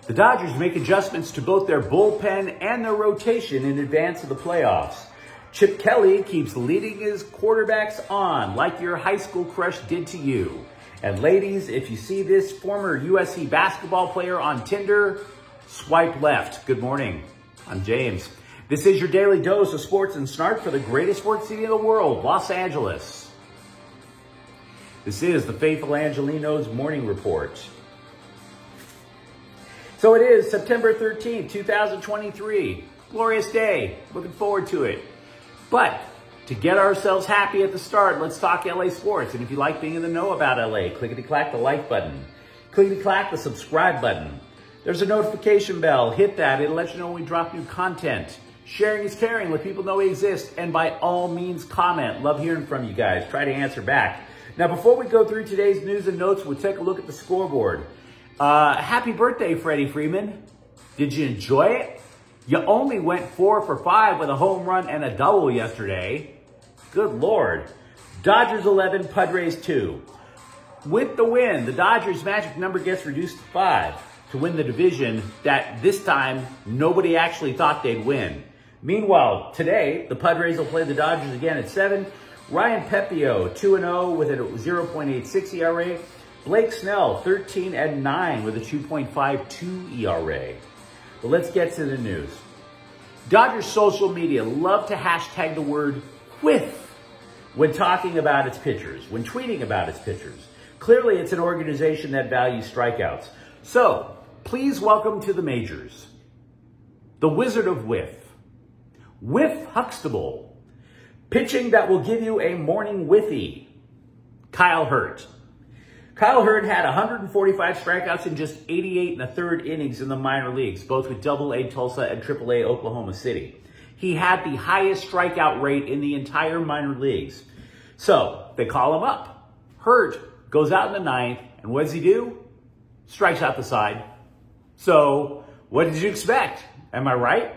The Dodgers make adjustments to both their bullpen and their rotation in advance of the playoffs. Chip Kelly keeps leading his quarterbacks on like your high school crush did to you. And ladies, if you see this former USC basketball player on Tinder, swipe left. Good morning. I'm James. This is your daily dose of sports and snark for the greatest sports city in the world, Los Angeles. This is the Faithful Angelinos Morning Report. So it is September 13th, 2023. Glorious day. Looking forward to it. But to get ourselves happy at the start, let's talk LA sports. And if you like being in the know about LA, clickety-clack the like button. Clickety-clack the subscribe button. There's a notification bell. Hit that. It'll let you know when we drop new content. Sharing is caring. Let people know we exist. And by all means, comment. Love hearing from you guys. Try to answer back. Now, before we go through today's news and notes, we'll take a look at the scoreboard. Happy birthday, Freddie Freeman. Did you enjoy it? You only went 4 for 5 with a home run and a double yesterday. Good Lord. Dodgers 11, Padres 2. With the win, the Dodgers' magic number gets reduced to 5 to win the division that this time nobody actually thought they'd win. Meanwhile, today, the Padres will play the Dodgers again at 7. Ryan Pepiot, 2-0 with a 0.86 ERA. Blake Snell, 13-9 with a 2.52 ERA. But let's get to the news. Dodgers social media love to hashtag the word whiff when talking about its pitchers, when tweeting about its pitchers. Clearly, it's an organization that values strikeouts. So, please welcome to the majors, the Wizard of Whiff, Whiff Huxtable, pitching that will give you a morning whiffy, Kyle Hurt. Kyle Hurt had 145 strikeouts in just 88 and a third innings in the minor leagues, both with AA Tulsa and AAA Oklahoma City. He had the highest strikeout rate in the entire minor leagues. So they call him up. Hurt goes out in the ninth, and what does he do? Strikes out the side. So what did you expect? Am I right?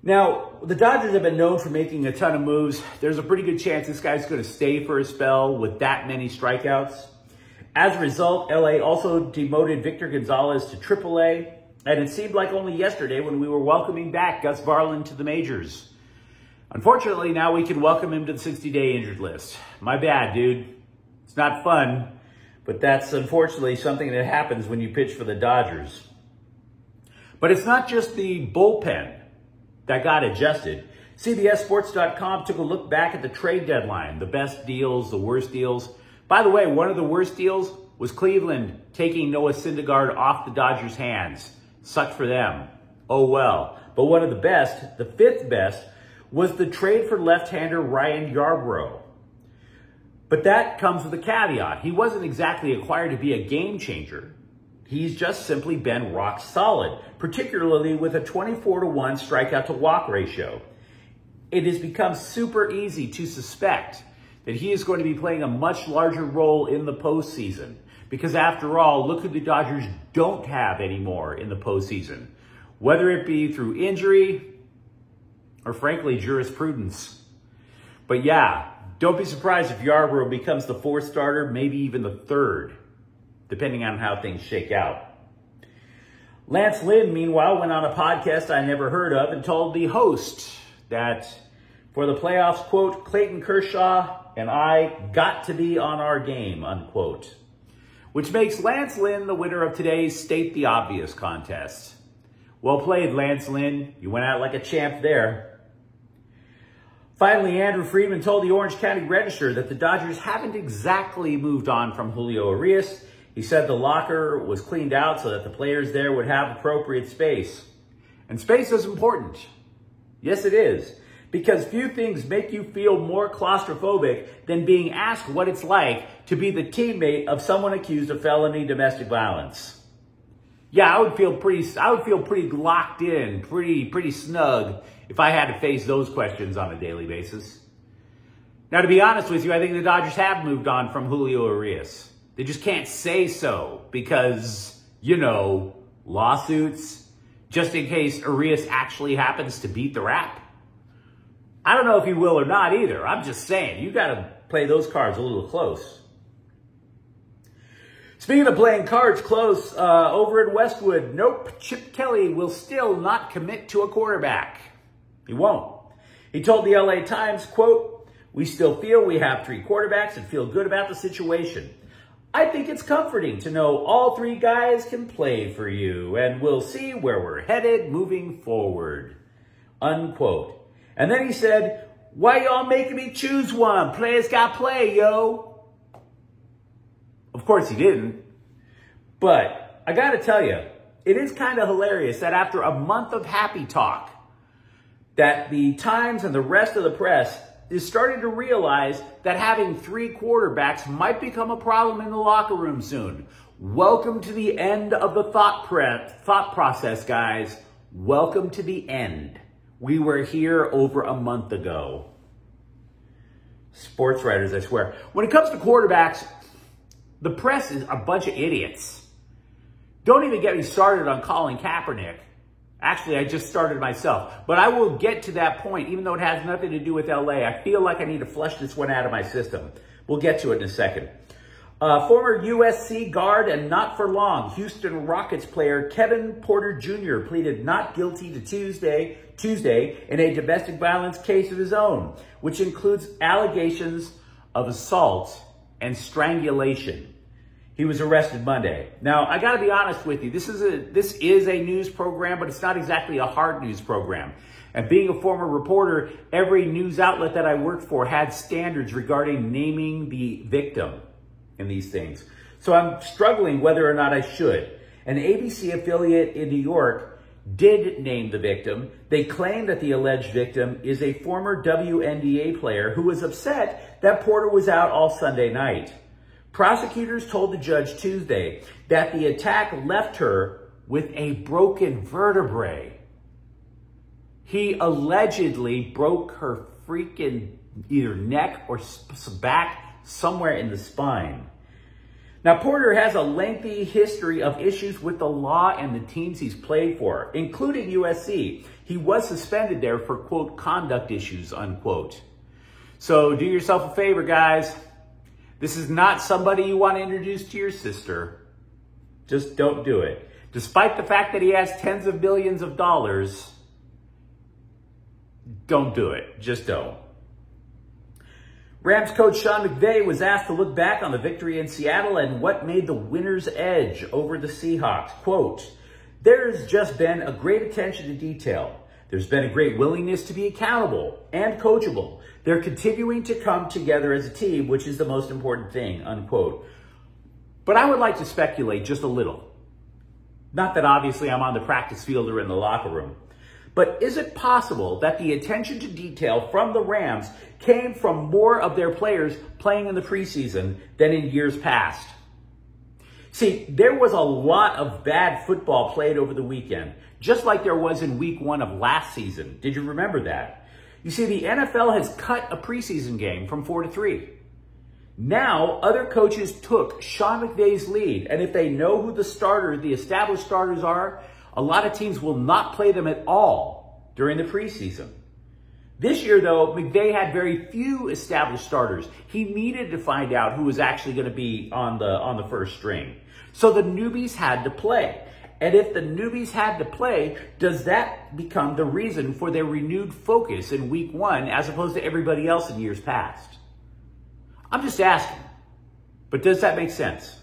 Now, the Dodgers have been known for making a ton of moves. There's a pretty good chance this guy's going to stay for a spell with that many strikeouts. As a result, LA also demoted Victor Gonzalez to AAA, and it seemed like only yesterday when we were welcoming back Gus Varland to the majors. Unfortunately, now we can welcome him to the 60-day injured list. My bad, dude. It's not fun, but that's unfortunately something that happens when you pitch for the Dodgers. But it's not just the bullpen that got adjusted. CBSSports.com took a look back at the trade deadline, the best deals, the worst deals. By the way, one of the worst deals was Cleveland taking Noah Syndergaard off the Dodgers' hands. Sucked for them. Oh well. But one of the best, the fifth best, was the trade for left-hander Ryan Yarbrough. But that comes with a caveat. He wasn't exactly acquired to be a game changer. He's just simply been rock solid, particularly with a 24-to-1 strikeout to walk ratio. It has become super easy to suspect that he is going to be playing a much larger role in the postseason. Because after all, look who the Dodgers don't have anymore in the postseason. Whether it be through injury or frankly, jurisprudence. But yeah, don't be surprised if Yarbrough becomes the fourth starter, maybe even the third, depending on how things shake out. Lance Lynn, meanwhile, went on a podcast I never heard of and told the host that for the playoffs, quote, Clayton Kershaw and I got to be on our game, unquote. Which makes Lance Lynn the winner of today's State the Obvious contest. Well played, Lance Lynn. You went out like a champ there. Finally, Andrew Friedman told the Orange County Register that the Dodgers haven't exactly moved on from Julio Urias. He said the locker was cleaned out so that the players there would have appropriate space. And space is important. Yes, it is. Because few things make you feel more claustrophobic than being asked what it's like to be the teammate of someone accused of felony domestic violence. Yeah, I would feel pretty locked in, pretty snug if I had to face those questions on a daily basis. Now, to be honest with you, I think the Dodgers have moved on from Julio Urias. They just can't say so because, you know, lawsuits, just in case Urias actually happens to beat the rap. I don't know if he will or not either. I'm just saying, you got to play those cards a little close. Speaking of playing cards close, over in Westwood, nope, Chip Kelly will still not commit to a quarterback. He won't. He told the LA Times, quote, "We still feel we have 3 quarterbacks and feel good about the situation. I think it's comforting to know all 3 guys can play for you, and we'll see where we're headed moving forward," unquote. And then he said, "Why y'all making me choose one? Players got play, yo." Of course he didn't. But I got to tell you, it is kind of hilarious that after a month of happy talk, that the Times and the rest of the press is starting to realize that having 3 quarterbacks might become a problem in the locker room soon. Welcome to the end of the thought process, guys. Welcome to the end. We were here over a month ago. Sports writers, I swear. When it comes to quarterbacks, the press is a bunch of idiots. Don't even get me started on Colin Kaepernick. Actually, I just started myself. But I will get to that point, even though it has nothing to do with LA. I feel like I need to flush this one out of my system. We'll get to it in a second. Former USC guard and not for long Houston Rockets player Kevin Porter Jr. pleaded not guilty to Tuesday in a domestic violence case of his own, which includes allegations of assault and strangulation. He was arrested Monday. Now, I got to be honest with you. This is a news program, but it's not exactly a hard news program. And being a former reporter, every news outlet that I worked for had standards regarding naming the victim in these things. So I'm struggling whether or not I should. An ABC affiliate in New York did name the victim. They claim that the alleged victim is a former WNBA player who was upset that Porter was out all Sunday night. Prosecutors told the judge Tuesday that the attack left her with a broken vertebrae. He allegedly broke her freaking either neck or back, somewhere in the spine. Now, Porter has a lengthy history of issues with the law and the teams he's played for, including USC. He was suspended there for, quote, conduct issues, unquote. So do yourself a favor, guys. This is not somebody you want to introduce to your sister. Just don't do it. Despite the fact that he has tens of billions of dollars, don't do it. Just don't. Rams coach Sean McVay was asked to look back on the victory in Seattle and what made the winner's edge over the Seahawks. Quote, "There's just been a great attention to detail. There's been a great willingness to be accountable and coachable. They're continuing to come together as a team, which is the most important thing," unquote. But I would like to speculate just a little. Not that obviously I'm on the practice field or in the locker room. But is it possible that the attention to detail from the Rams came from more of their players playing in the preseason than in years past? See, there was a lot of bad football played over the weekend, just like there was in week 1 of last season. Did you remember that? You see, the NFL has cut a preseason game from 4 to 3. Now, other coaches took Sean McVay's lead, and if they know who the established starters are, a lot of teams will not play them at all during the preseason. This year, though, McVay had very few established starters. He needed to find out who was actually going to be on the first string. So the newbies had to play. And if the newbies had to play, does that become the reason for their renewed focus in week 1 as opposed to everybody else in years past? I'm just asking. But does that make sense?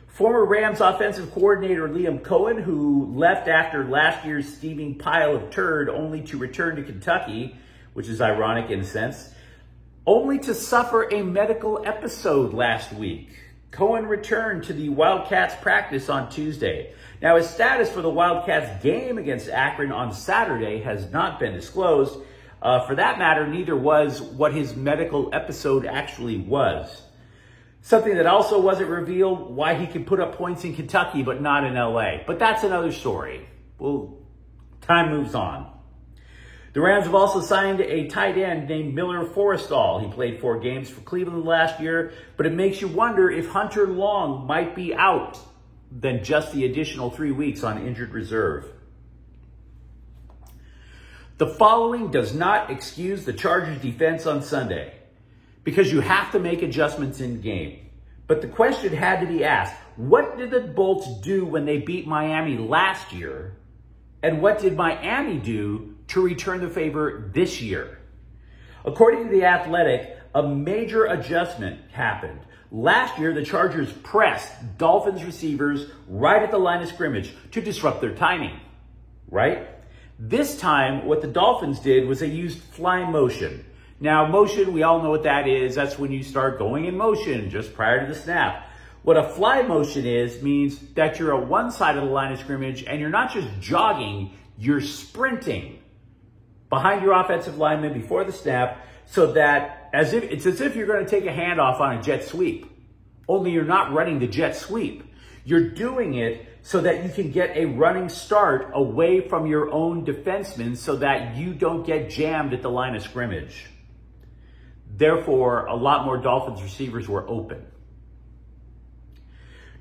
Former Rams offensive coordinator Liam Cohen, who left after last year's steaming pile of turd only to return to Kentucky, which is ironic in a sense, only to suffer a medical episode last week. Cohen returned to the Wildcats practice on Tuesday. Now, his status for the Wildcats game against Akron on Saturday has not been disclosed. For that matter, neither was what his medical episode actually was. Something that also wasn't revealed, why he could put up points in Kentucky but not in LA. But that's another story. Well, time moves on. The Rams have also signed a tight end named Miller Forristall. He played 4 games for Cleveland last year, but it makes you wonder if Hunter Long might be out than just the additional 3 weeks on injured reserve. The following does not excuse the Chargers defense on Sunday, because you have to make adjustments in game. But the question had to be asked, what did the Bolts do when they beat Miami last year? And what did Miami do to return the favor this year? According to The Athletic, a major adjustment happened. Last year, the Chargers pressed Dolphins receivers right at the line of scrimmage to disrupt their timing, right? This time, what the Dolphins did was they used fly motion. Now, motion, we all know what that is. That's when you start going in motion just prior to the snap. What a fly motion is means that you're at one side of the line of scrimmage and you're not just jogging, you're sprinting behind your offensive lineman before the snap, so that it's as if you're going to take a handoff on a jet sweep. Only you're not running the jet sweep. You're doing it so that you can get a running start away from your own defenseman so that you don't get jammed at the line of scrimmage. Therefore, a lot more Dolphins receivers were open.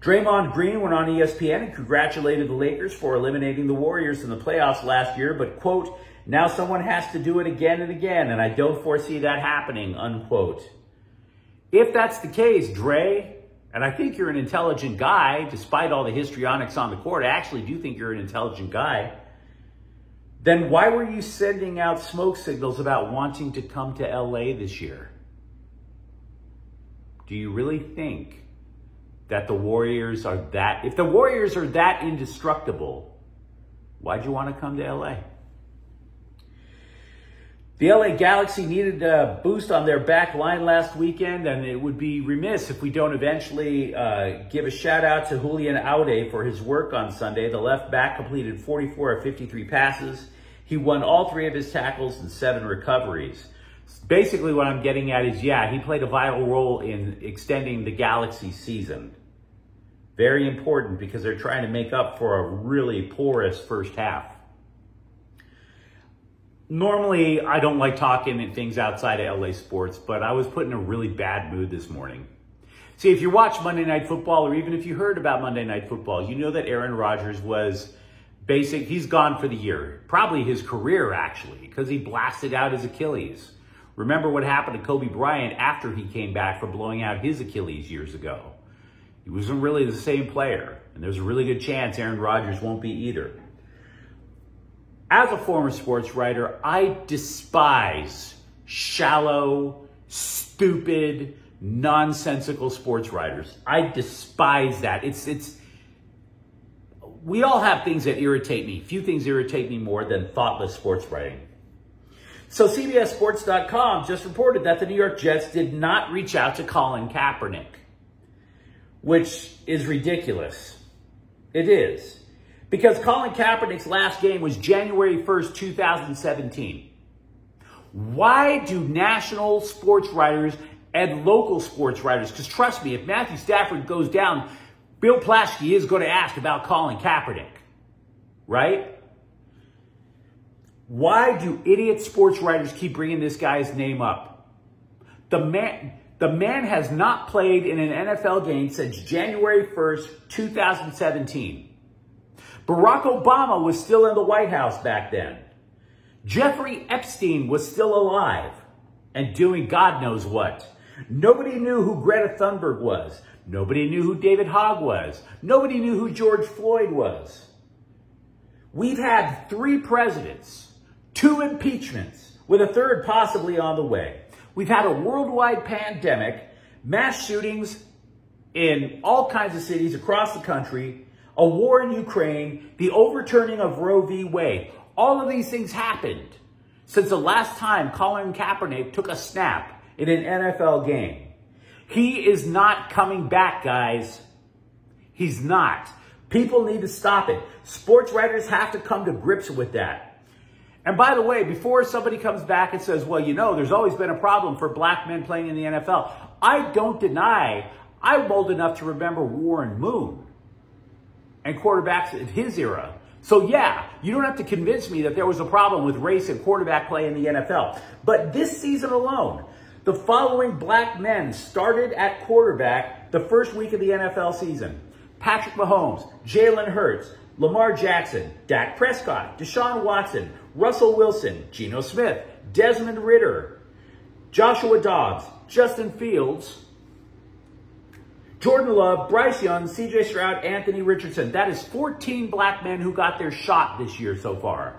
Draymond Green went on ESPN and congratulated the Lakers for eliminating the Warriors in the playoffs last year, but, quote, now someone has to do it again and again, and I don't foresee that happening, unquote. If that's the case, Dre, and I think you're an intelligent guy, despite all the histrionics on the court, I actually do think you're an intelligent guy, then why were you sending out smoke signals about wanting to come to LA this year? Do you really think that the Warriors are that, if the Warriors are that indestructible, why'd you want to come to LA? The LA Galaxy needed a boost on their back line last weekend, and it would be remiss if we don't eventually give a shout out to Julian Aude for his work on Sunday. The left back completed 44 of 53 passes. He won all 3 of his tackles and 7 recoveries. Basically what I'm getting at is, yeah, he played a vital role in extending the Galaxy season. Very important because they're trying to make up for a really porous first half. Normally, I don't like talking things outside of LA sports, but I was put in a really bad mood this morning. See, if you watch Monday Night Football, or even if you heard about Monday Night Football, you know that Aaron Rodgers was he's gone for the year. Probably his career, actually, because he blasted out his Achilles. Remember what happened to Kobe Bryant after he came back for blowing out his Achilles years ago. He wasn't really the same player, and there's a really good chance Aaron Rodgers won't be either. As a former sports writer, I despise shallow, stupid, nonsensical sports writers. I despise that. We all have things that irritate me. Few things irritate me more than thoughtless sports writing. So CBSSports.com just reported that the New York Jets did not reach out to Colin Kaepernick, which is ridiculous. It is. Because Colin Kaepernick's last game was January 1st, 2017. Why do national sports writers and local sports writers, because trust me, if Matthew Stafford goes down, Bill Plaschke is going to ask about Colin Kaepernick, right? Why do idiot sports writers keep bringing this guy's name up? The man has not played in an NFL game since January 1st, 2017. Barack Obama was still in the White House back then. Jeffrey Epstein was still alive and doing God knows what. Nobody knew who Greta Thunberg was. Nobody knew who David Hogg was. Nobody knew who George Floyd was. We've had 3 presidents, 2 impeachments, with a 3rd possibly on the way. We've had a worldwide pandemic, mass shootings in all kinds of cities across the country, a war in Ukraine, the overturning of Roe v. Wade. All of these things happened since the last time Colin Kaepernick took a snap in an NFL game. He is not coming back, guys. He's not. People need to stop it. Sports writers have to come to grips with that. And by the way, before somebody comes back and says, well, you know, there's always been a problem for black men playing in the NFL. I don't deny, I'm old enough to remember Warren Moon and quarterbacks in his era. So yeah, you don't have to convince me that there was a problem with race and quarterback play in the NFL. But this season alone, the following black men started at quarterback the first week of the NFL season: Patrick Mahomes, Jalen Hurts, Lamar Jackson, Dak Prescott, Deshaun Watson, Russell Wilson, Geno Smith, Desmond Ridder, Joshua Dobbs, Justin Fields, Jordan Love, Bryce Young, CJ Stroud, Anthony Richardson. That is 14 black men who got their shot this year so far.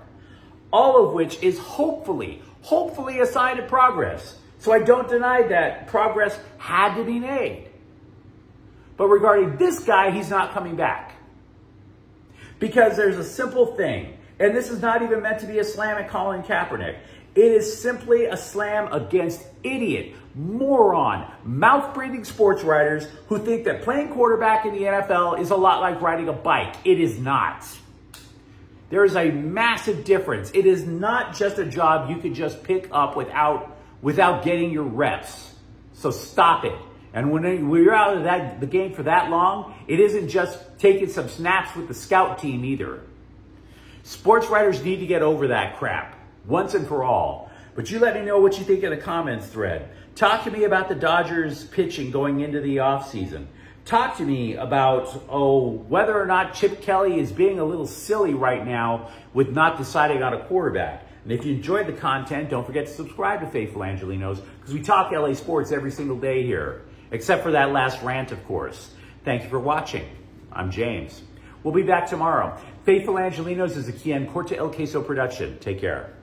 All of which is hopefully a sign of progress. So I don't deny that progress had to be made. But regarding this guy, he's not coming back. Because there's a simple thing, and this is not even meant to be a slam at Colin Kaepernick. It is simply a slam against idiot, moron, mouth-breathing sports writers who think that playing quarterback in the NFL is a lot like riding a bike. It is not. There is a massive difference. It is not just a job you could just pick up without getting your reps. So stop it. And when you're out of the game for that long, it isn't just taking some snaps with the scout team either. Sports writers need to get over that crap once and for all. But you let me know what you think in the comments thread. Talk to me about the Dodgers pitching going into the offseason. Talk to me about, whether or not Chip Kelly is being a little silly right now with not deciding on a quarterback. And if you enjoyed the content, don't forget to subscribe to Faithful Angelenos, because we talk LA sports every single day here, except for that last rant, of course. Thank you for watching. I'm James. We'll be back tomorrow. Faithful Angelenos is a Kian Corte El Queso production. Take care.